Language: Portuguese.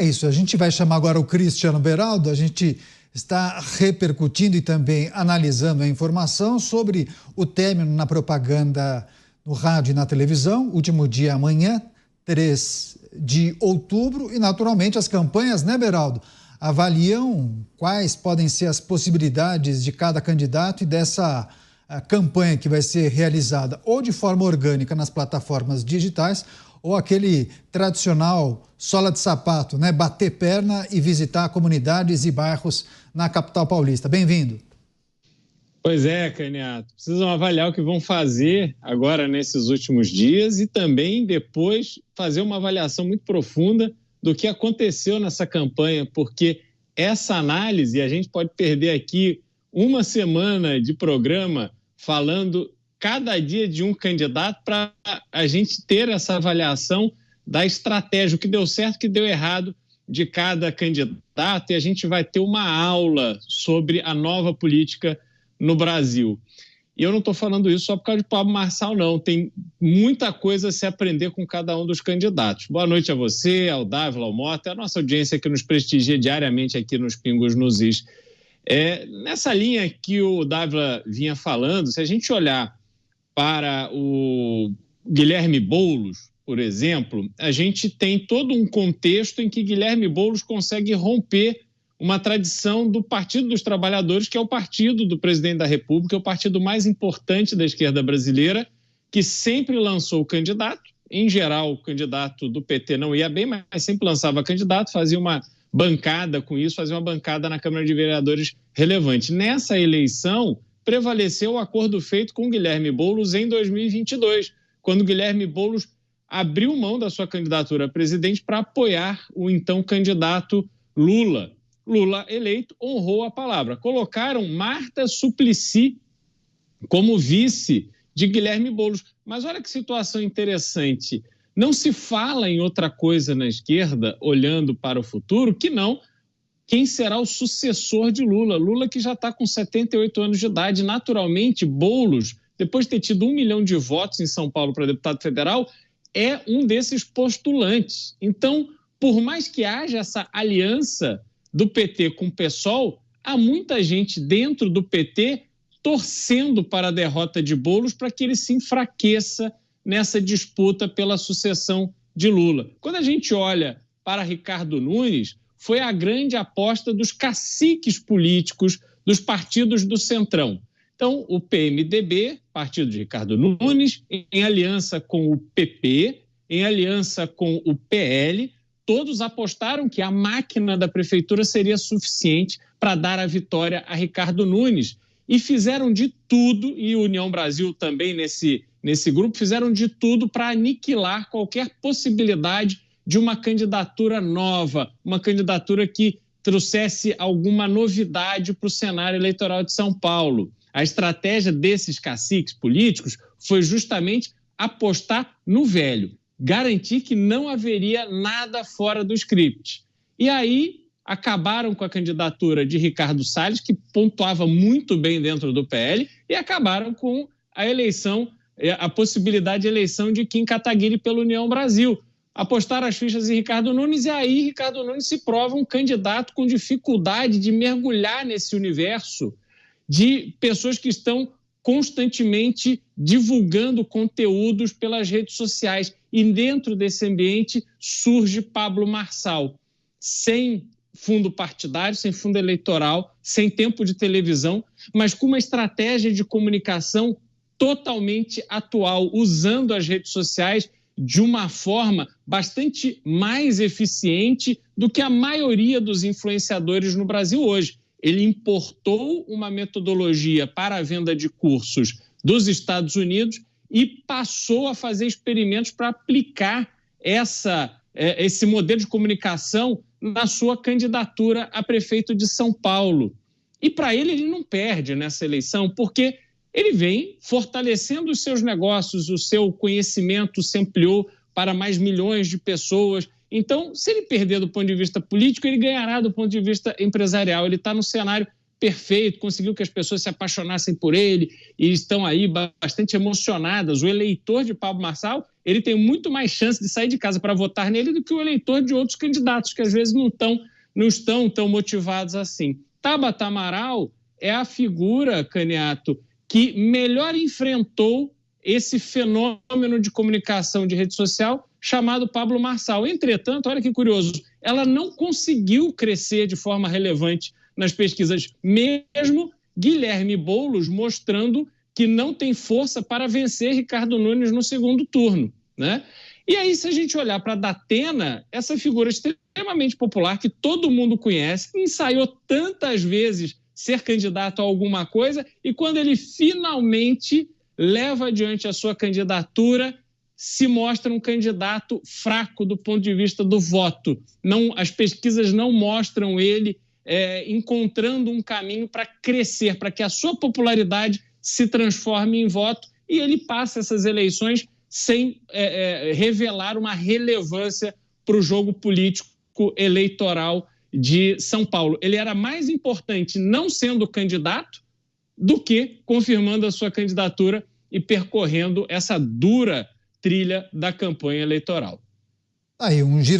É isso, a gente vai chamar agora o Cristiano Beraldo, a gente está repercutindo e também analisando a informação sobre o término na propaganda no rádio e na televisão, último dia amanhã, 3 de outubro, e naturalmente as campanhas, né, Beraldo, avaliam quais podem ser as possibilidades de cada candidato e dessa campanha que vai ser realizada ou de forma orgânica nas plataformas digitais ou aquele tradicional sola de sapato, né? Bater perna e visitar comunidades e bairros na capital paulista. Bem-vindo. Pois é, Caniato. Precisam avaliar o que vão fazer agora nesses últimos dias e também depois fazer uma avaliação muito profunda do que aconteceu nessa campanha, porque essa análise, a gente pode perder aqui uma semana de programa falando cada dia de um candidato para a gente ter essa avaliação da estratégia, o que deu certo, o que deu errado de cada candidato, e a gente vai ter uma aula sobre a nova política no Brasil. E eu não estou falando isso só por causa de Pablo Marçal, não. Tem muita coisa a se aprender com cada um dos candidatos. Boa noite a você, ao Dávila, ao Mota, a nossa audiência que nos prestigia diariamente aqui nos Pingos nos Is. Nessa linha que o Dávila vinha falando, se a gente olhar para o Guilherme Boulos, por exemplo, a gente tem todo um contexto em que Guilherme Boulos consegue romper uma tradição do Partido dos Trabalhadores, que é o partido do presidente da República, é o partido mais importante da esquerda brasileira, que sempre lançou o candidato. Em geral, o candidato do PT não ia bem, mas sempre lançava candidato, fazia uma bancada com isso, fazia uma bancada na Câmara de Vereadores relevante. Nessa eleição, prevaleceu o acordo feito com Guilherme Boulos em 2022, quando Guilherme Boulos abriu mão da sua candidatura a presidente para apoiar o então candidato Lula. Lula, eleito, honrou a palavra. Colocaram Marta Suplicy como vice de Guilherme Boulos. Mas olha que situação interessante. Não se fala em outra coisa na esquerda, olhando para o futuro, que não quem será o sucessor de Lula. Lula que já está com 78 anos de idade. Naturalmente, Boulos, depois de ter tido 1 milhão de votos em São Paulo para deputado federal, é um desses postulantes. Então, por mais que haja essa aliança do PT com o PSOL, há muita gente dentro do PT torcendo para a derrota de Boulos para que ele se enfraqueça nessa disputa pela sucessão de Lula. Quando a gente olha para Ricardo Nunes, foi a grande aposta dos caciques políticos dos partidos do Centrão. Então, o PMDB, partido de Ricardo Nunes, em aliança com o PP, em aliança com o PL, todos apostaram que a máquina da prefeitura seria suficiente para dar a vitória a Ricardo Nunes. E fizeram de tudo, e União Brasil também nesse grupo, fizeram de tudo para aniquilar qualquer possibilidade de uma candidatura nova, uma candidatura que trouxesse alguma novidade para o cenário eleitoral de São Paulo. A estratégia desses caciques políticos foi justamente apostar no velho, garantir que não haveria nada fora do script. E aí acabaram com a candidatura de Ricardo Salles, que pontuava muito bem dentro do PL, e acabaram com a eleição, a possibilidade de eleição de Kim Kataguiri pela União Brasil. Apostaram as fichas em Ricardo Nunes, e aí Ricardo Nunes se prova um candidato com dificuldade de mergulhar nesse universo de pessoas que estão constantemente divulgando conteúdos pelas redes sociais. E dentro desse ambiente surge Pablo Marçal, sem fundo partidário, sem fundo eleitoral, sem tempo de televisão, mas com uma estratégia de comunicação totalmente atual, usando as redes sociais de uma forma bastante mais eficiente do que a maioria dos influenciadores no Brasil hoje. Ele importou uma metodologia para a venda de cursos dos Estados Unidos e passou a fazer experimentos para aplicar esse modelo de comunicação na sua candidatura a prefeito de São Paulo. E para ele não perde nessa eleição, porque ele vem fortalecendo os seus negócios, o seu conhecimento se ampliou para mais milhões de pessoas. Então, se ele perder do ponto de vista político, ele ganhará do ponto de vista empresarial. Ele está no cenário perfeito, conseguiu que as pessoas se apaixonassem por ele e estão aí bastante emocionadas. O eleitor de Pablo Marçal, ele tem muito mais chance de sair de casa para votar nele do que o eleitor de outros candidatos, que às vezes não estão tão motivados assim. Tabata Amaral é a figura, Caniato, que melhor enfrentou esse fenômeno de comunicação de rede social chamado Pablo Marçal. Entretanto, olha que curioso, ela não conseguiu crescer de forma relevante nas pesquisas, mesmo Guilherme Boulos mostrando que não tem força para vencer Ricardo Nunes no segundo turno, né? E aí, se a gente olhar para a Datena, essa figura extremamente popular que todo mundo conhece, ensaiou tantas vezes ser candidato a alguma coisa e quando ele finalmente leva adiante a sua candidatura, se mostra um candidato fraco do ponto de vista do voto. As pesquisas não mostram ele encontrando um caminho para crescer, para que a sua popularidade se transforme em voto e ele passa essas eleições sem revelar uma relevância para o jogo político eleitoral de São Paulo. Ele era mais importante não sendo candidato do que confirmando a sua candidatura e percorrendo essa dura trilha da campanha eleitoral. Aí, um giro